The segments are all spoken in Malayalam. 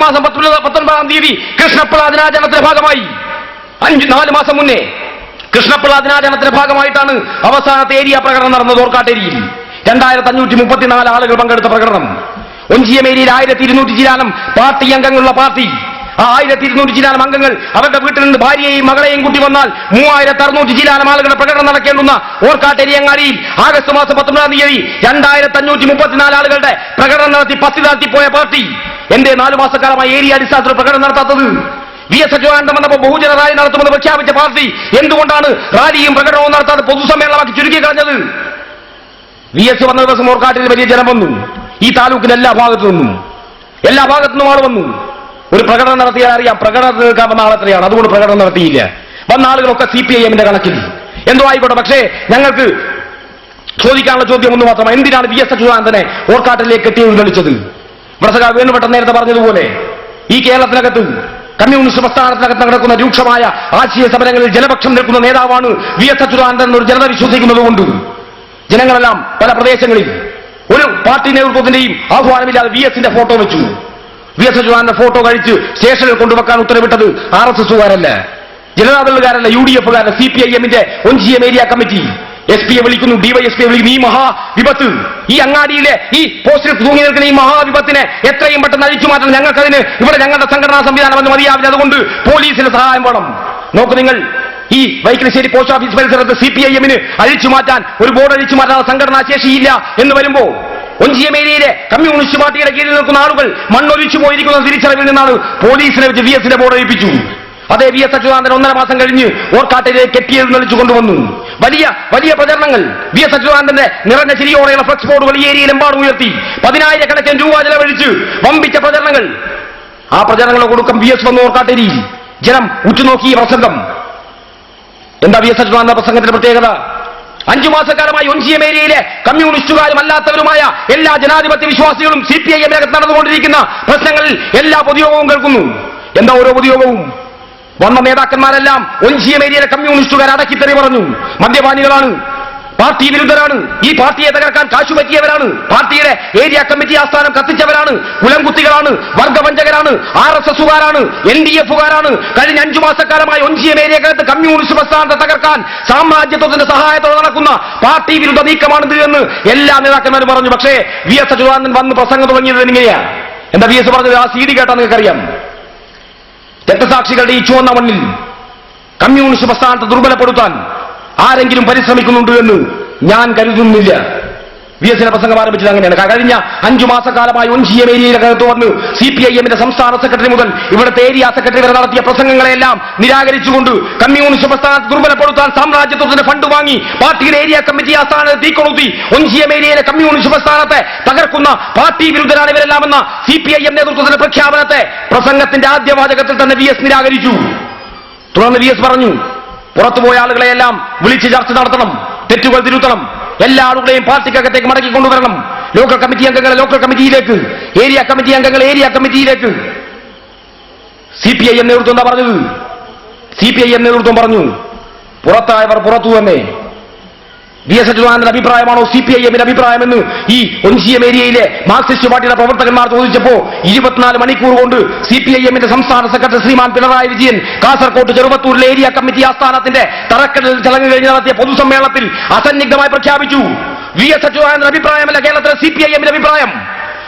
മാസം 19 തീയതി കൃഷ്ണപ്പിള്ള ദിനാചരണത്തിന്റെ ഭാഗമായി 4 മാസം മുന്നേ കൃഷ്ണപ്പിള്ള ദിനാചരണത്തിന്റെ ഭാഗമായിട്ടാണ് അവസാനത്തെ ഏരിയ പ്രകടനം നടന്നത്. ഓർക്കാട്ടേരിയിൽ 2534 ആളുകൾ പങ്കെടുത്ത പ്രകടനം. ഒഞ്ചിയം ഏരിയയിൽ 1200 ചിലാനം പാർട്ടി അംഗങ്ങളുള്ള പാർട്ടി. ആ 1200 ചിലാനം അംഗങ്ങൾ അവരുടെ വീട്ടിൽ നിന്ന് ഭാര്യയെയും മകളെയും കൂട്ടി വന്നാൽ 3600 ചിലാനം ആളുകളുടെ പ്രകടനം നടക്കേണ്ടുന്ന ഓർക്കാട്ടേരി അങ്ങാടിയിൽ ആഗസ്റ്റ് മാസം 19 തീയതി 2534 ആളുകളുടെ പ്രകടനം നടത്തി പത്തി താഴ്ത്തിപ്പോയ പാർട്ടി എന്റെ 4 മാസക്കാലമായി ഏരിയ അടിസ്ഥാനത്തിൽ പ്രകടനം നടത്താത്തത്? VS അച്യുതാനന്ദൻ വന്നപ്പോൾ ബഹുജന റാലി നടത്തുമെന്ന് പ്രഖ്യാപിച്ച പാർട്ടി എന്തുകൊണ്ടാണ് റാലിയും പ്രകടനവും നടത്താതെ പൊതുസമ്മേളനമാക്കി ചുരുക്കി കളഞ്ഞത്? VS വന്ന ദിവസം ഓർക്കാട്ടിൽ വലിയ ജനം വന്നു. ഈ താലൂക്കിന്റെ എല്ലാ ഭാഗത്തു നിന്നും ആൾ വന്നു. ഒരു പ്രകടനം നടത്തിയാൽ അറിയാം പ്രകടനം തീർക്കാൻ വന്ന ആളെത്രയാണ്. അതുകൊണ്ട് പ്രകടനം നടത്തിയില്ല. വന്ന ആളുകളൊക്കെ CPIMന്റെ കണക്കിൽ എന്തോ ആയിക്കോട്ടെ. പക്ഷേ ഞങ്ങൾക്ക് ചോദിക്കാനുള്ള ചോദ്യം ഒന്ന് മാത്രമാണ്, എന്തിനാണ് VS അച്യുതാനന്ദനെ ഓർക്കാട്ടിലേക്ക് കെട്ടിയെഴുന്നള്ളിച്ചത്? പ്രസംഗ വേണുപെട്ടൻ നേരത്തെ പറഞ്ഞതുപോലെ ഈ കേരളത്തിനകത്ത് കമ്മ്യൂണിസ്റ്റ് പ്രസ്ഥാനത്തിനകത്ത് നടക്കുന്ന രൂക്ഷമായ ആശയ സമരങ്ങളിൽ ജനപക്ഷം നിൽക്കുന്ന നേതാവാണ് VS അച്യുതാനന്ദൻ എന്നൊരു ജനത വിശ്വസിക്കുന്നതുകൊണ്ട് ജനങ്ങളെല്ലാം പല പ്രദേശങ്ങളിൽ ഒരു പാർട്ടി നേതൃത്വത്തിന്റെയും ആഹ്വാനമില്ലാതെ VSന്റെ ഫോട്ടോ വെച്ചു. VS അച്യുതാനന്ദന്റെ ഫോട്ടോ കഴിച്ച് സ്റ്റേഷനിൽ കൊണ്ടുവെക്കാൻ ഉത്തരവിട്ടത് RSSകാരല്ല, ജനതാദളുകാരല്ല, UDFകാരല്ല, CPIMന്റെ ഒഞ്ചിയം ഏരിയ കമ്മിറ്റി. SP വിളിക്കുന്നു, DYSP വിളിക്കുന്നു. ഈ മഹാവിപത്ത്, ഈ അങ്ങാടിയിലെ ഈ പോസ്റ്റിൽ തൂങ്ങി നിൽക്കുന്ന ഈ മഹാവിപത്തിനെ എത്രയും പെട്ടെന്ന് അഴിച്ചു മാറ്റണം. ഞങ്ങൾക്കതിന് ഇവിടെ ഞങ്ങളുടെ സംഘടനാ സംവിധാനം എന്ന് മതിയാവില്ല. അതുകൊണ്ട് പോലീസിന് സഹായം വേണം. നോക്കൂ നിങ്ങൾ, ഈ വൈക്കിലശ്ശേരി പോസ്റ്റ് ഓഫീസ് പരിസരത്ത് CPIMന് അഴിച്ചു മാറ്റാൻ ഒരു ബോർഡ് അഴിച്ചു മാറ്റാൻ സംഘടനാ ശേഷിയില്ല എന്ന് വരുമ്പോ ഒഞ്ചിയം ഏരിയയിലെ കമ്മ്യൂണിസ്റ്റ് പാർട്ടിയുടെ കീഴിൽ നിൽക്കുന്ന ആളുകൾ മണ്ണൊലിച്ചു പോയിരിക്കുന്ന തിരിച്ചറിവിൽ നിന്നാണ് പോലീസിനെ വെച്ച് VSന്റെ ബോർഡ് അഴിപ്പിച്ചു. അതേ VS അച്യുതാനന്ദൻ 1.5 മാസം കഴിഞ്ഞ് ഓർക്കാട്ടിലേക്ക് കെട്ടിയെഴുന്നള്ളിച്ചു കൊണ്ടുവന്നു. വലിയ വലിയ പ്രചരണങ്ങൾ. VS അച്യുതാനന്ദന്റെ നിറഞ്ഞ ചിരിയോടെയുള്ള ഫ്ലക്സ് ബോർഡുകൾ ഈ ഏരിയയിലെമ്പാടും ഉയർത്തി 10,000 രൂപ ചെലവഴിച്ച് വമ്പിച്ച പ്രചരണങ്ങൾ. ആ പ്രചരണങ്ങളുടെ കൊടുക്കം VS വന്നു ഓർക്കാട്ടേരിയിൽ. ജനം ഉറ്റുനോക്കി ഈ പ്രസംഗം. എന്താ VS അച്യുതാനന്ദ പ്രസംഗത്തിന്റെ പ്രത്യേകത? 5 മാസക്കാലമായി ഒഞ്ചിയം ഏരിയയിലെ കമ്മ്യൂണിസ്റ്റുകാരും അല്ലാത്തവരുമായ എല്ലാ ജനാധിപത്യ വിശ്വാസികളും CPIMനകത്ത് നടന്നുകൊണ്ടിരിക്കുന്ന പ്രശ്നങ്ങളിൽ എല്ലാ പൊതുയോഗവും കേൾക്കുന്നു. എന്താ ഓരോ പൊതുയോഗവും? വന്ന നേതാക്കന്മാരെല്ലാം ഒഞ്ചിയം ഏരിയയിലെ കമ്മ്യൂണിസ്റ്റുകാർ അടക്കിത്തെറി പറഞ്ഞു. മദ്യപാനികളാണ്, പാർട്ടി വിരുദ്ധരാണ്, ഈ പാർട്ടിയെ തകർക്കാൻ കാശുപറ്റിയവരാണ്, പാർട്ടിയുടെ ഏരിയ കമ്മിറ്റി ആസ്ഥാനം കത്തിച്ചവരാണ്, കുലംകുത്തികളാണ്, വർഗവഞ്ചകരാണ്, RSSകാരാണ്, LDFകാരാണ്. കഴിഞ്ഞ 5 മാസക്കാലമായി ഒഞ്ചിയം ഏരിയക്കകത്ത് കമ്മ്യൂണിസ്റ്റ് പ്രസ്ഥാനത്തെ തകർക്കാൻ സാമ്രാജ്യത്വത്തിന്റെ സഹായത്തോടെ നടക്കുന്ന പാർട്ടി വിരുദ്ധ നീക്കമാണിത് എന്ന് എല്ലാ നേതാക്കന്മാരും പറഞ്ഞു. പക്ഷേ VS അച്യുതാനന്ദൻ വന്ന് പ്രസംഗം തുടങ്ങിയത് എങ്ങനെയാണ്? എന്താ VS പറഞ്ഞത്? ആ CD കേട്ടാൽ നിങ്ങൾക്കറിയാം. രക്തസാക്ഷികളുടെ ഈ ചുവന്ന മണ്ണിൽ കമ്മ്യൂണിസ്റ്റ് പ്രസ്ഥാനത്തെ ദുർബലപ്പെടുത്താൻ ആരെങ്കിലും പരിശ്രമിക്കുന്നുണ്ട് എന്ന് ഞാൻ കരുതുന്നില്ല. VSന്റെ പ്രസംഗം ആരംഭിച്ചത് അങ്ങനെയാണ്. കഴിഞ്ഞ 5 മാസക്കാലമായി ഒഞ്ചിയം ഏരിയയിലകത്ത് വന്ന് CPIMന്റെ സംസ്ഥാന സെക്രട്ടറി മുതൽ ഇവിടുത്തെ ഏരിയ സെക്രട്ടറി വരെ നടത്തിയ പ്രസംഗങ്ങളെല്ലാം നിരാകരിച്ചുകൊണ്ട് കമ്മ്യൂണിസ്റ്റ് പ്രസ്ഥാനത്തെ ദുർബലപ്പെടുത്താൻ സാമ്രാജ്യത്വത്തിന്റെ ഫണ്ട് വാങ്ങി പാർട്ടിയുടെ ഏരിയ കമ്മിറ്റി ആസ്ഥാനത്ത് തീക്കൊളുത്തി ഒഞ്ചിയം ഏരിയയിലെ കമ്മ്യൂണിസ്റ്റ് പ്രസ്ഥാനത്തെ തകർക്കുന്ന പാർട്ടി വിരുദ്ധരാണ് ഇവരെല്ലാമെന്ന CPIM നേതൃത്വത്തിന്റെ പ്രഖ്യാപനത്തെ പ്രസംഗത്തിന്റെ ആദ്യ വാചകത്തിൽ തന്നെ VS നിരാകരിച്ചു. തുടർന്ന് VS പറഞ്ഞു, പുറത്തുപോയ ആളുകളെയെല്ലാം വിളിച്ച് ചർച്ച നടത്തണം, തെറ്റുകൾ തിരുത്തണം, എല്ലാ ആളുകളെയും പാർട്ടിക്കകത്തേക്ക് മടക്കി കൊണ്ടുവരണം. ലോക്കൽ കമ്മിറ്റി അംഗങ്ങളെ ലോക്കൽ കമ്മിറ്റിയിലേക്ക്, ഏരിയ കമ്മിറ്റി അംഗങ്ങളെ ഏരിയ കമ്മിറ്റിയിലേക്ക്. CPIM നേതൃത്വം എന്താ പറഞ്ഞത്? CPIM നേതൃത്വം പറഞ്ഞു, പുറത്തായവർ പുറത്തു തന്നെ. VS അച്യുതാനന്ദന്റെ അഭിപ്രായമാണോ CPIMന്റെ അഭിപ്രായമെന്ന് ഈ ഒഞ്ചിയം ഏരിയയിലെ മാർക്സിസ്റ്റ് പാർട്ടിയുടെ പ്രവർത്തകന്മാർ ചോദിച്ചപ്പോ 24 മണിക്കൂർ കൊണ്ട് CPIMന്റെ സംസ്ഥാന സെക്രട്ടറി ശ്രീമാൻ പിണറായി വിജയൻ കാസർകോട്ട് ചെറുവത്തൂരിലെ ഏരിയ കമ്മിറ്റി ആസ്ഥാനത്തിന്റെ തറക്കല്ലിൽ ചടങ്ങ് കഴിഞ്ഞ് നടത്തിയ പൊതുസമ്മേളനത്തിൽ അസന്നിഗ്ധമായി പ്രഖ്യാപിച്ചു, VS അച്യുതാനന്ദന്റെ അഭിപ്രായമല്ല കേരളത്തിലെ CPIMന്റെ അഭിപ്രായം.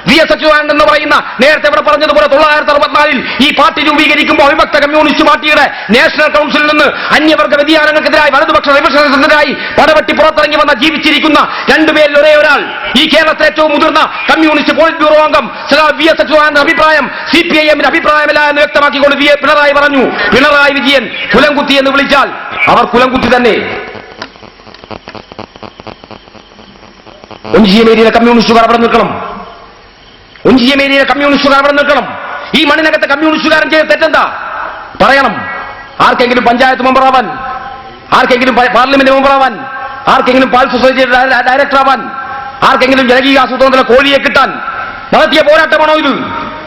VS അച്യുതാനന്ദൻ എന്ന് പറയുന്ന നേരത്തെ ഇവിടെ പറഞ്ഞതുപോലെ 1964 ഈ പാർട്ടി രൂപീകരിക്കുമ്പോൾ അവിഭക്ത കമ്മ്യൂണിസ്റ്റ് പാർട്ടിയുടെ നാഷണൽ കൗൺസിലിൽ നിന്ന് അന്യവർഗ വ്യതിയാനങ്ങൾക്കെതിരായി വലതുപക്ഷ റിവിഷനിസത്തിനെതിരായി പടവെട്ടി പുറത്തിറങ്ങി വന്ന ജീവിച്ചിരിക്കുന്ന 2 പേരിൽ ഒരേ ഒരാൾ ഈ കേരളത്തിലെ ഏറ്റവും മുതിർന്ന കമ്മ്യൂണിസ്റ്റ് പോളിറ്റ് ബ്യൂറോ അംഗം VS അച്യുതാനന്ദന്റെ അഭിപ്രായം CPIMന്റെ അഭിപ്രായമല്ല എന്ന് വ്യക്തമാക്കിക്കൊണ്ട് പിണറായി പറഞ്ഞു, പിണറായി വിജയൻ കുലംകുത്തി എന്ന് വിളിച്ചാൽ അവർ കുലംകുത്തി തന്നെ. ഒഞ്ചിയം ഏരിയയിലെ കമ്മ്യൂണിസ്റ്റുകാർ അവിടെ നിൽക്കണം. ഒഞ്ചിയം ഏരിയയിലെ കമ്മ്യൂണിസ്റ്റുകാർ അവിടെ നിൽക്കണം. ഈ മണ്ണിനകത്തെ കമ്മ്യൂണിസ്റ്റുകാരൻ ചെയ്ത തെറ്റെന്താ പറയണം. ആർക്കെങ്കിലും പഞ്ചായത്ത് മെമ്പറാവാൻ, ആർക്കെങ്കിലും പാർലമെന്റ് മെമ്പറാവാൻ, ആർക്കെങ്കിലും പാൽ സൊസൈറ്റിയുടെ ഡയറക്ടറാവാൻ, ആർക്കെങ്കിലും ജനകീയ ആസൂത്രണത്തിലെ കോഴിയെ കിട്ടാൻ നടത്തിയ പോരാട്ടമാണോ ഇത്?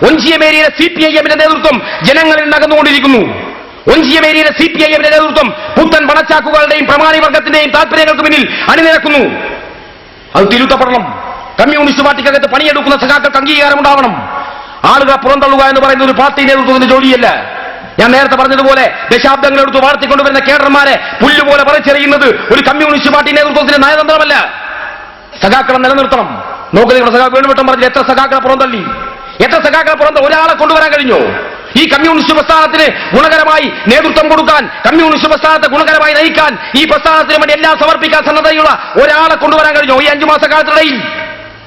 ഒഞ്ചിയം ഏരിയയിലെ CPIMന്റെ നേതൃത്വം ജനങ്ങളിൽ നകന്നുകൊണ്ടിരിക്കുന്നു. ഒഞ്ചിയം ഏരിയയിലെ CPIMന്റെ നേതൃത്വം പുത്തൻ പണച്ചാക്കുകളുടെയും പ്രമാണി വർഗത്തിന്റെയും താല്പര്യങ്ങൾക്ക് പിന്നിൽ അണിനിരക്കുന്നു. അത് തിരുത്തപ്പെടണം. കമ്മ്യൂണിസ്റ്റ് പാർട്ടിക്കകത്ത് പണിയെടുക്കുന്ന സഖാക്കൾക്ക് അംഗീകാരമുണ്ടാവണം. ആളുകളെ പുറന്തള്ളുക എന്ന് പറയുന്ന ഒരു പാർട്ടി നേതൃത്വത്തിന്റെ ജോലിയല്ല. ഞാൻ നേരത്തെ പറഞ്ഞതുപോലെ ദശാബ്ദങ്ങളെടുത്ത് വളർത്തിക്കൊണ്ടുവരുന്ന കേഡർമാരെ പുല്ലുപോലെ പറിച്ചെറിയുന്നത് ഒരു കമ്മ്യൂണിസ്റ്റ് പാർട്ടി നേതൃത്വത്തിന്റെ നയതന്ത്രമല്ല. സഖാക്കളെ നിലനിർത്തണം. നോക്ക്, നിങ്ങളുടെ സഖാ വേണുവട്ടം പറഞ്ഞ് എത്ര സഖാക്കളെ പുറന്തള്ളി, എത്ര സഖാക്കളെ പുറന്തള്ളി, ഒരാളെ കൊണ്ടുവരാൻ കഴിഞ്ഞോ? ഈ കമ്മ്യൂണിസ്റ്റ് പ്രസ്ഥാനത്തിന് ഗുണകരമായി നേതൃത്വം കൊടുക്കാൻ, കമ്മ്യൂണിസ്റ്റ് പ്രസ്ഥാനത്തെ ഗുണകരമായി നയിക്കാൻ, ഈ പ്രസ്ഥാനത്തിന് വേണ്ടി എല്ലാം സമർപ്പിക്കാൻ സന്നദ്ധതയുള്ള ഒരാളെ കൊണ്ടുവരാൻ കഴിഞ്ഞോ ഈ 5 മാസക്കാലത്തിനിടയിൽ?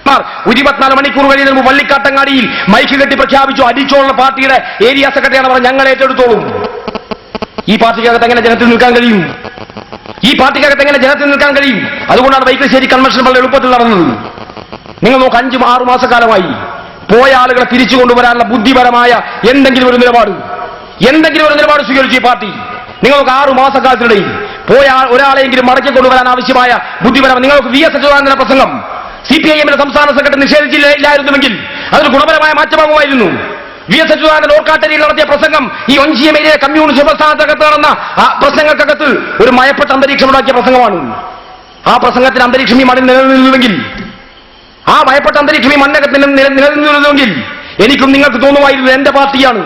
24 മണിക്കൂർ കഴിയുന്ന മുമ്പ് വള്ളിക്കാട്ടങ്ങാടിയിൽ മൈക്ക് കെട്ടി പ്രഖ്യാപിച്ചു, അടിച്ചോളുള്ള പാർട്ടിയുടെ ഏരിയ സെക്രട്ടറിയാണ് പറഞ്ഞത്, ഞങ്ങൾ ഏറ്റെടുത്തോളും. ഈ പാർട്ടിക്കകത്ത് എങ്ങനെ ജനത്തിൽ നിൽക്കാൻ കഴിയും? ഈ പാർട്ടിക്കകത്ത് എങ്ങനെ ജനത്തിൽ നിൽക്കാൻ കഴിയും? അതുകൊണ്ടാണ് വൈക്കശ്ശേരി കൺവെൻഷൻ വളരെ എളുപ്പത്തിൽ നടന്നത്. നിങ്ങൾ നോക്ക്, 5-6 മാസക്കാലമായി പോയ ആളുകളെ തിരിച്ചു കൊണ്ടുവരാനുള്ള ബുദ്ധിപരമായ എന്തെങ്കിലും ഒരു നിലപാട് സ്വീകരിച്ചു ഈ പാർട്ടി. നിങ്ങൾക്ക് 6 മാസക്കാലത്തിനിടയിൽ പോയ ഒരാളെങ്കിലും മടക്കി കൊണ്ടുവരാൻ ആവശ്യമായ ബുദ്ധിപരം. നിങ്ങൾക്ക് വി എസ് അച്യുതാനന്ദന്റെ പ്രസംഗം CPIM-ന്റെ സംസ്ഥാന സെക്രട്ടറി നിഷേധിച്ചില്ലായിരുന്നുവെങ്കിൽ അതൊരു ഗുണപരമായ മാറ്റമാകുമായിരുന്നു. വി എസ് അച്യുതാനന്ദൻ ഓർക്കാട്ടരിയിൽ നടത്തിയ പ്രസംഗം ഈ ഒഞ്ചിയം ഏരിയ കമ്മ്യൂണിസ്റ്റ് പ്രസ്ഥാനത്തകത്ത് നടന്ന ആ പ്രസംഗക്കകത്ത് ഒരു മയപ്പെട്ട അന്തരീക്ഷം ഉണ്ടാക്കിയ പ്രസംഗമാണ്. ആ പ്രസംഗത്തിന് അന്തരീക്ഷം ഈ മണ്ണിൽ നിലനിന്നിരുന്നുവെങ്കിൽ, ആ ഭയപ്പെട്ട അന്തരീക്ഷം ഈ മണ്ണകത്ത് നിലനിന്നിരുന്നുവെങ്കിൽ എനിക്കും നിങ്ങൾക്ക് തോന്നുമായിരുന്നു എന്റെ പാർട്ടിയാണ്.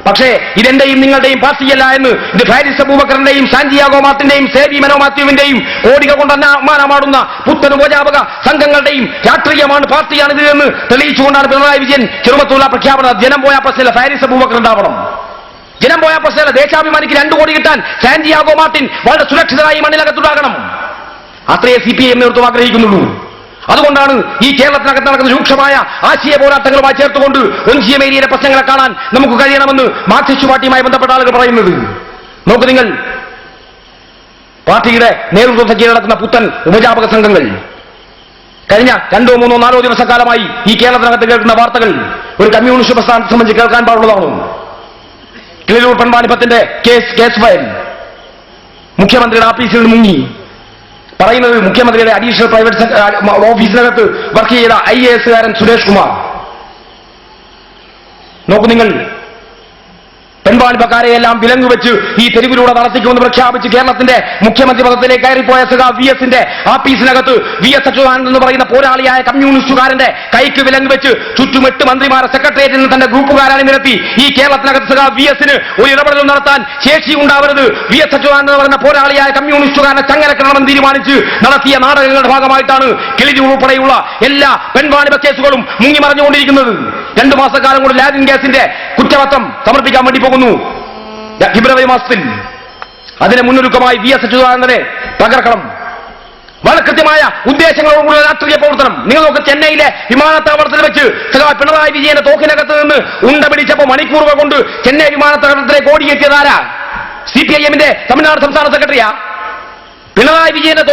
പക്ഷേ ഇതെന്റെയും നിങ്ങളുടെയും പാർട്ടിയല്ല എന്ന്, ഇത് ഫാരിസ് അബൂബക്കറിന്റെയും സാന്റിയാഗോ മാർട്ടിന്റെയും സേവി മനോ മാത്യുവിന്റെയും കോടികൾ കൊണ്ട് അമ്മാനമാടുന്ന പുത്തൻ ഉപജാപക സംഘങ്ങളുടെയും രാഷ്ട്രീയമാണ്, പാർട്ടിയാണിത് എന്ന് തെളിയിച്ചുകൊണ്ടാണ് പിണറായി വിജയൻ ചെറുമത്തൂല പ്രഖ്യാപനം. ജനം പോയ പ്രശ്നമില്ല, ഫാരിസ് അബൂബക്കർ ഉണ്ടാവണം. ജനം പോയ പ്രശ്നമില്ല, ദേശാഭിമാനിക്ക് 2 കോടി കിട്ടാൻ സാന്റിയാഗോ മാർട്ടിൻ വളരെ സുരക്ഷിതരായി മണ്ണിനകത്തുണ്ടാകണം. അത്രയേ CPIM നേതൃത്വം ആഗ്രഹിക്കുന്നുള്ളൂ. അതുകൊണ്ടാണ് ഈ കേരളത്തിനകത്ത് നടക്കുന്ന രൂക്ഷമായ ആശയ പോരാട്ടങ്ങളുമായി ചേർത്തുകൊണ്ട് ഒഞ്ചിയം ഏരിയയിലെ പ്രശ്നങ്ങളെ കാണാൻ നമുക്ക് കഴിയണമെന്ന് മാർക്സിസ്റ്റ് പാർട്ടിയുമായി ബന്ധപ്പെട്ട ആളുകൾ പറയുന്നത്. നോക്ക് നിങ്ങൾ, പാർട്ടിയുടെ നേതൃത്വത്തിൽ കീഴടക്കുന്ന പുത്തൻ ഉപജാപക സംഘങ്ങൾ കഴിഞ്ഞ 2, 3, 4 ദിവസക്കാലമായി ഈ കേരളത്തിനകത്ത് കേൾക്കുന്ന വാർത്തകൾ ഒരു കമ്മ്യൂണിസ്റ്റ് പ്രസ്ഥാനത്തെ സംബന്ധിച്ച് കേൾക്കാൻ പാടുള്ളതാണോ? കിളിരൂർ പെൺവാണിപ്പത്തിന്റെ കേസ് ഫയൽ മുഖ്യമന്ത്രിയുടെ ഓഫീസിൽ നിന്ന് മുങ്ങി. പറയുന്നത് മുഖ്യമന്ത്രിയുടെ അഡീഷണൽ പ്രൈവറ്റ് ഓഫീസിനകത്ത് വർക്ക് ചെയ്ത IAS-കാരൻ സുരേഷ് കുമാർ. നോക്കൂ നിങ്ങൾ, പെൺവാണിപ്പക്കാരെയെല്ലാം വിലങ്ങുവെച്ച് ഈ തെരുവിലൂടെ നടത്തിക്കുമെന്ന് പ്രഖ്യാപിച്ച് കേരളത്തിന്റെ മുഖ്യമന്ത്രി പദത്തിലേക്ക് കയറിപ്പോയ VS-ന്റെ ആഫീസിനകത്ത് VS അച്യുതാനന്ദൻ എന്ന് പറയുന്ന പോരാളിയായ കമ്മ്യൂണിസ്റ്റുകാരന്റെ കൈക്ക് വിലങ്ങുവെച്ച് ചുറ്റും 8 മന്ത്രിമാരെ സെക്രട്ടേറിയറ്റിൽ നിന്ന് തന്റെ ഗ്രൂപ്പുകാരാണ് നിരത്തി ഈ കേരളത്തിനകത്ത് VS-ന് ഒരു ഇടപെടലും നടത്താൻ ശേഷി ഉണ്ടാവരുത്. VS അച്യുതാനന്ദൻ എന്ന് പറയുന്ന പോരാളിയായ കമ്മ്യൂണിസ്റ്റുകാരനെ ചങ്ങലക്കിടണമെന്ന് തീരുമാനിച്ച് നടത്തിയ നാടകങ്ങളുടെ ഭാഗമായിട്ടാണ് കിളിരൂർ ഉൾപ്പെടെയുള്ള എല്ലാ പെൺവാണിഭ കേസുകളും മുങ്ങി മറിഞ്ഞുകൊണ്ടിരിക്കുന്നത്. 2 മാസക്കാലം കൊണ്ട് ലാദിൻ ഗ്യാസിന്റെ കുറ്റപത്രം സമർപ്പിക്കാൻ വേണ്ടി പോകുന്നു ഫെബ്രുവരി മാസത്തിൽ. അതിന് മുന്നൊരുക്കമായി VS അച്യുതാനന്ദനെ തകർക്കണം. വളരെ കൃത്യമായ ഉദ്ദേശങ്ങളോടുകൂടി രാഷ്ട്രീയ പ്രവർത്തനം. നിങ്ങൾ നോക്ക്, ചെന്നൈയിലെ വിമാനത്താവളത്തിൽ വെച്ച് പിണറായി വിജയന്റെ തോക്കിനകത്ത് നിന്ന് ഉണ്ട പിടിച്ചപ്പോൾ മണിക്കൂറുകൾ കൊണ്ട് ചെന്നൈ വിമാനത്താവളത്തിലേക്ക് ഓടിയെത്തിയതാരാ? CPIM-ന്റെ തമിഴ്നാട് സംസ്ഥാന സെക്രട്ടറിയാ. പിണറായി വിജയന്റെ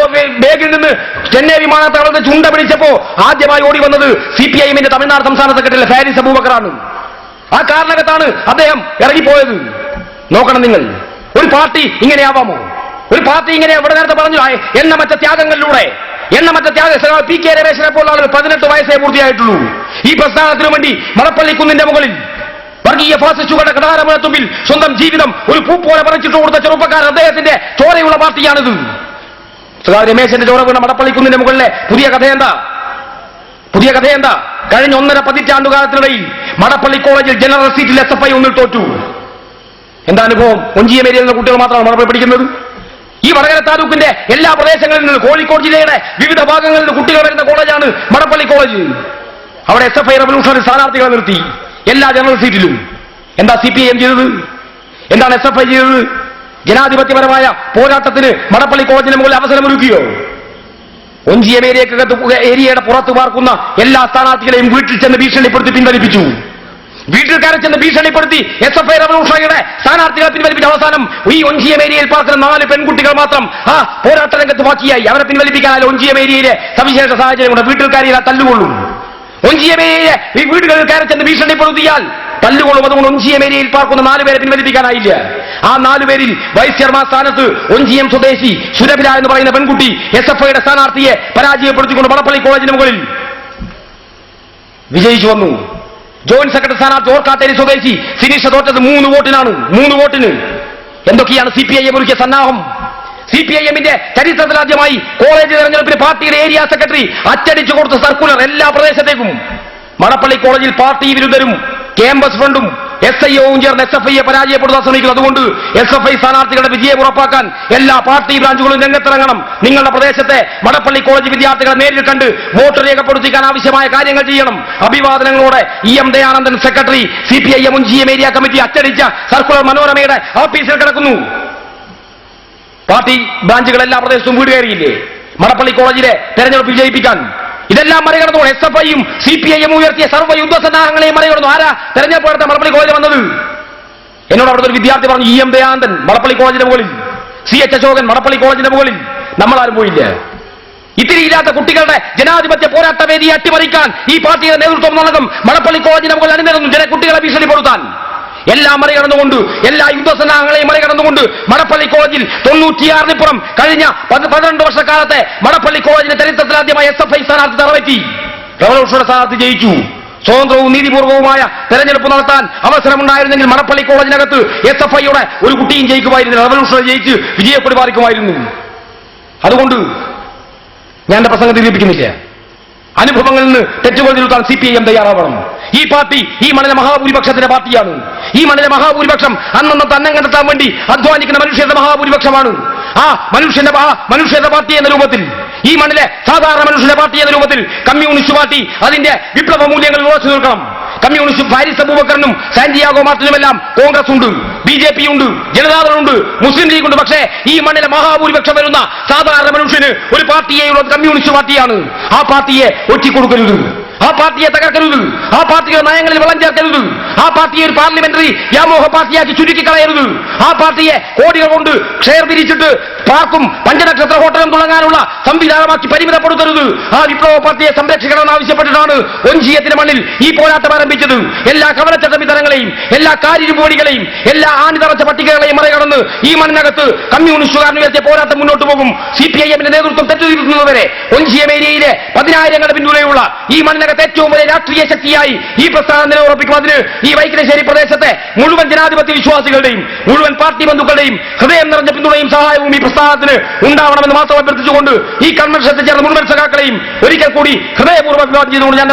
ബാഗിൽ നിന്ന് ചെന്നൈ വിമാനത്താവളത്തിൽ ചുണ്ട പിടിച്ചപ്പോ ആദ്യമായി ഓടി വന്നത് CPIM-ന്റെ തമിഴ്നാട് സംസ്ഥാന സെക്രട്ടറി ഫാരിസ് അബൂബക്കറാണ്. ആ കാരണകത്താണ് അദ്ദേഹം ഇറങ്ങിപ്പോയത്. നോക്കണം നിങ്ങൾ, ഒരു പാർട്ടി ഇങ്ങനെയാവാമോ? ഒരു പാർട്ടി ഇങ്ങനെ ഇവിടെ നേരത്തെ പറഞ്ഞു എണ്ണമറ്റ ത്യാഗങ്ങളിലൂടെ PK രമേശനെ പോലുള്ള ആളുകൾ 18 വയസ്സേ പൂർത്തിയായിട്ടുള്ളൂ. ഈ പ്രസ്ഥാനത്തിനു വേണ്ടി മണപ്പള്ളിക്കുന്നിന്റെ മുകളിൽ വർഗീയ ഫാസിസ്റ്റുകളുടെ കടാരമുഴത്തുമ്പിൽ സ്വന്തം ജീവിതം ഒരു പൂ പോലെ പറിച്ചിട്ട് കൊടുത്ത ചെറുപ്പക്കാരൻ, അദ്ദേഹത്തിന്റെ ചോരയുള്ള പാർട്ടിയാണിത്. രമേശന്റെ ചോര വീണ മണപ്പള്ളിക്കുന്നിന്റെ മുകളിലെ പുതിയ കഥ എന്താ? കഴിഞ്ഞ 1.5 പതിറ്റാണ്ടുകാലത്തിനിടയിൽ മടപ്പള്ളി കോളേജിൽ ജനറൽ സീറ്റിൽ SFI 1 തോറ്റു. എന്താ അനുഭവം? ഒഞ്ചിയം ഏരിയയിൽ നിന്ന് കുട്ടികൾ മാത്രമാണ് മടപ്പള്ളി പഠിക്കുന്നത്. ഈ വടകര താലൂക്കിന്റെ എല്ലാ പ്രദേശങ്ങളിൽ നിന്ന്, കോഴിക്കോട് ജില്ലയുടെ വിവിധ ഭാഗങ്ങളിൽ നിന്ന് കുട്ടികൾ വരുന്ന കോളേജാണ് മടപ്പള്ളി കോളേജ്. അവിടെ SFI റവല്യൂഷണറി സ്ഥാനാർത്ഥികളെ നിർത്തി എല്ലാ ജനറൽ സീറ്റിലും. എന്താ CPIM ചെയ്തത്? എന്താണ് SFI ചെയ്തത്? ജനാധിപത്യപരമായ പോരാട്ടത്തിന് മടപ്പള്ളി കോളേജിന് മുകളിൽ അവസരമൊരുക്കിയോ? ഒഞ്ചിയം ഏരിയയുടെ പുറത്ത് പാർക്കുന്ന എല്ലാ സ്ഥാനാർത്ഥികളെയും വീട്ടിൽ ചെന്ന് ഭീഷണിപ്പെടുത്തി പിൻവലിപ്പിച്ചു. വീട്ടിൽ കയറി ചെന്ന് ഭീഷണിപ്പെടുത്തി SFI റവല്യൂഷണറിയുടെ സ്ഥാനാർത്ഥികളെ പിൻവലിപ്പിച്ച അവസാനം ഈ ഒഞ്ചിയം ഏരിയയിൽ പാർക്കുന്ന 4 പെൺകുട്ടികൾ മാത്രം ആ പോരാട്ട രംഗത്ത് ബാക്കിയായി. അവരെ പിൻവലിപ്പിക്കാനായാലും ഒഞ്ചിയം ഏരിയയിലെ സവിശേഷ സാഹചര്യം കൊണ്ട് വീട്ടിൽ കയറിയാൽ തല്ലുകൊള്ളും. ഒഞ്ചിയം ഏരിയയെ ഈ വീടുകളിൽ കയറി ചെന്ന് ഭീഷണിപ്പെടുത്തിയാൽ തല്ലുകൊള്ളും. അതുകൊണ്ട് ഒഞ്ചിയം ഏരിയയിൽ പാർക്കുന്ന 4 പേരെ പിൻവലിപ്പിക്കാനായില്ല. ആ 4 പേരിൽ വൈസ് ചെയർമാൻ സ്ഥാനത്ത് ഒഞ്ചിയം സ്വദേശി സുരഭില എന്ന് പറയുന്ന പെൺകുട്ടി SFIയുടെ സ്ഥാനാർത്ഥിയെ പരാജയപ്പെടുത്തിക്കൊണ്ട് മടപ്പള്ളി കോളേജിന് മുകളിൽ വിജയിച്ചു വന്നു. ജോയിന്റ് സെക്രട്ടറി സ്ഥാനാർത്ഥി ഓർക്കാട്ടേരി സ്വദേശി സിനീഷ തോറ്റത് 3 വോട്ടിനാണ്. 3 വോട്ടിന്. എന്തൊക്കെയാണ് CPIM ഒരുക്കിയ സന്നാഹം? CPIM-ന്റെ ചരിത്രത്തിലാദ്യമായി കോളേജ് തെരഞ്ഞെടുപ്പിന് പാർട്ടിയുടെ ഏരിയ സെക്രട്ടറി അച്ചടിച്ചു കൊടുത്ത സർക്കുലർ എല്ലാ പ്രദേശത്തേക്കും. മടപ്പള്ളി കോളേജിൽ പാർട്ടി വിരുദ്ധരും ക്യാമ്പസ് ഫ്രണ്ടും SIO-വും ചേർന്ന് SFIയെ പരാജയപ്പെടുത്താൻ ശ്രമിക്കുന്നു. അതുകൊണ്ട് SFI സ്ഥാനാർത്ഥികളുടെ വിജയം ഉറപ്പാക്കാൻ എല്ലാ പാർട്ടി ബ്രാഞ്ചുകളും രംഗത്തിറങ്ങണം. നിങ്ങളുടെ പ്രദേശത്തെ മടപ്പള്ളി കോളേജ് വിദ്യാർത്ഥികളെ നേരിൽ കണ്ട് വോട്ട് രേഖപ്പെടുത്തിക്കാൻ ആവശ്യമായ കാര്യങ്ങൾ ചെയ്യണം. അഭിവാദനങ്ങളോടെ EM ദയാനന്ദൻ സെക്രട്ടറി CPIM മുൻജിയം ഏരിയ കമ്മിറ്റി അച്ചടിച്ച സർക്കുലർ മനോരമയുടെ ഓഫീസിൽ കിടക്കുന്നു. പാർട്ടി ബ്രാഞ്ചുകൾ എല്ലാ പ്രദേശത്തും വീട് കയറിയില്ലേ മടപ്പള്ളി കോളേജിലെ തെരഞ്ഞെടുപ്പ് വിജയിപ്പിക്കാൻ? ഇതെല്ലാം മറികടന്നു SFIയും CPIM ഉയർത്തിയ സർവ്വ യുദ്ധസന്നാഹങ്ങളെയും മറികടന്നു. ആരാ തെരഞ്ഞെടുപ്പ് നടത്താൻ മടപ്പള്ളി കോളേജിൽ വന്നത്? എന്നോട് അവിടുത്തെ ഒരു വിദ്യാർത്ഥി പറഞ്ഞു, EM ദയാനന്ദൻ മടപ്പള്ളി കോളേജിന്റെ മുകളിൽ, CH അശോകൻ മടപ്പള്ളി കോളേജിന്റെ മുകളിൽ. നമ്മളാരും പോയില്ല. ഇത്തിരി ഇല്ലാത്ത കുട്ടികളുടെ ജനാധിപത്യ പോരാട്ട വേദിയെ അട്ടിമറിക്കാൻ ഈ പാർട്ടിയുടെ നേതൃത്വം നടക്കും. മടപ്പള്ളി കോളേജിന്റെ മുകളിൽ അണിനിരന്നു കുട്ടികളെ ഭീഷണിപ്പെടുത്താൻ. എല്ലാം മറികടന്നുകൊണ്ട്, എല്ലാ യുദ്ധസന്നാഹങ്ങളെയും മറികടന്നുകൊണ്ട് മടപ്പള്ളി കോളേജിൽ 96-നുപുറം കഴിഞ്ഞ 12 വർഷക്കാലത്തെ മടപ്പള്ളി കോളേജിന്റെ ചരിത്രത്തിലാദ്യമായി SFI സ്ഥാനാർത്ഥി തറവറ്റി. റവല്യൂഷണറി സ്ഥാനാർത്ഥി ജയിച്ചു. സ്വതന്ത്രവും നീതിപൂർവവുമായ തെരഞ്ഞെടുപ്പ് നടത്താൻ അവസരമുണ്ടായിരുന്നെങ്കിൽ മടപ്പള്ളി കോളേജിനകത്ത് SFIയുടെ ഒരു കുട്ടിയും ജയിക്കുമായിരുന്നില്ല. റവല്യൂഷണറി ജയിച്ച് വിജയക്കൊടി പാറിക്കുമായിരുന്നു. അതുകൊണ്ട് ഞാൻ എന്റെ പ്രസംഗം ദീപിക്കുന്നില്ല. അനുഭവങ്ങളിൽ നിന്ന് തെറ്റുകൾ തിരുത്താൻ CPIM തയ്യാറാവണം. ഈ പാർട്ടി ഈ മണ്ണിലെ മഹാഭൂരിപക്ഷത്തിന്റെ പാർട്ടിയാണ്. ഈ മണ്ണിലെ മഹാഭൂരിപക്ഷം അന്നന്നത്തെ അന്നം കണ്ടെത്താൻ വേണ്ടി അധ്വാനിക്കുന്ന മനുഷ്യരുടെ മഹാഭൂരിപക്ഷമാണ്. ആ മനുഷ്യരുടെ പാർട്ടി എന്ന രൂപത്തിൽ, ഈ മണ്ണിലെ സാധാരണ മനുഷ്യന്റെ പാർട്ടി എന്ന രൂപത്തിൽ കമ്മ്യൂണിസ്റ്റ് പാർട്ടി അതിന്റെ വിപ്ലവ മൂല്യങ്ങളിൽ ഉറച്ചു നിൽക്കണം. കമ്മ്യൂണിസ്റ്റ് ഫാരിസ് അബൂബക്കറിനും സാന്റിയാഗോ മാർട്ടിനുമെല്ലാം കോൺഗ്രസ് ഉണ്ട്, BJP ഉണ്ട്, ജനതാദളുണ്ട്, മുസ്ലിം ലീഗ് ഉണ്ട്. പക്ഷേ ഈ മണ്ണിലെ മഹാഭൂരിപക്ഷം വരുന്ന സാധാരണ മനുഷ്യന് ഒരു പാർട്ടിയെയുള്ളത് കമ്മ്യൂണിസ്റ്റ് പാർട്ടിയാണ്. ആ പാർട്ടിയെ ഒറ്റിക്കൊടുക്കരുത്, ആ പാർട്ടിയെ തകർക്കരുത്, ആ പാർട്ടിയുടെ നയങ്ങളിൽ വെള്ളം ചേർക്കരുത്, ആ പാർട്ടിയെ ഒരു പാർലമെന്ററി വ്യാമോഹ പാർട്ടിയാക്കി ചുരുക്കിക്കളയരുത്. ആ പാർട്ടിയെ കോടികൾ കൊണ്ട് ഷെയർ തിരിച്ചിട്ട് പാർക്കും പഞ്ചനക്ഷത്ര ഹോട്ടലും തുടങ്ങാനുള്ള സംവിധാനമാക്കി പരിമിതപ്പെടുത്തരുത്. ആ വിപ്ലവ പാർട്ടിയെ സംരക്ഷിക്കണമെന്ന് ആവശ്യപ്പെട്ടിട്ടാണ് ഒഞ്ചിയത്തിന്റെ മണ്ണിൽ ഈ പോരാട്ടം ആരംഭിച്ചത്. എല്ലാ കവലച്ചട്ട വിതരങ്ങളെയും, എല്ലാ കാരിരുമ്പോടികളെയും, എല്ലാ ആണിതറച്ച പട്ടികകളെയും മറികടന്ന് ഈ മണ്ണിനകത്ത് കമ്മ്യൂണിസ്റ്റുകാരൻ ഉയർത്തിയ പോരാട്ടം മുന്നോട്ട് പോകും. CPIM-ന്റെ നേതൃത്വം തെറ്റുതിരുത്തുന്നതുവരെ ഒഞ്ചിയം ഏരിയയിലെ 10,000-ങ്ങളുടെ പിന്തുണയുള്ള ഈ മണ്ണിനകത്ത് ഏറ്റവും വലിയ രാഷ്ട്രീയ ശക്തിയായി ഈ പ്രസ്ഥാനം നിലയുറപ്പിക്കും. അതിന് ഈ വൈക്കരശ്ശേരി പ്രദേശത്തെ മുഴുവൻ ജനാധിപത്യ വിശ്വാസികളുടെയും മുഴുവൻ പാർട്ടി ബന്ധുക്കളുടെയും ഹൃദയം നിറഞ്ഞ പിന്തുണയും സഹായവും ഈ പ്രസ്ഥാനത്തിന് ഉണ്ടാവണമെന്ന് മാത്രം അഭ്യർത്ഥിച്ചുകൊണ്ട് ഈ കൺവെൻഷനിൽ ചേർന്ന മുഴുവൻ സഖാക്കളെയും ഒരിക്കൽ കൂടി ഹൃദയപൂർവ്വം അഭിവാദ്യം ചെയ്തുകൊണ്ട് ഞാൻ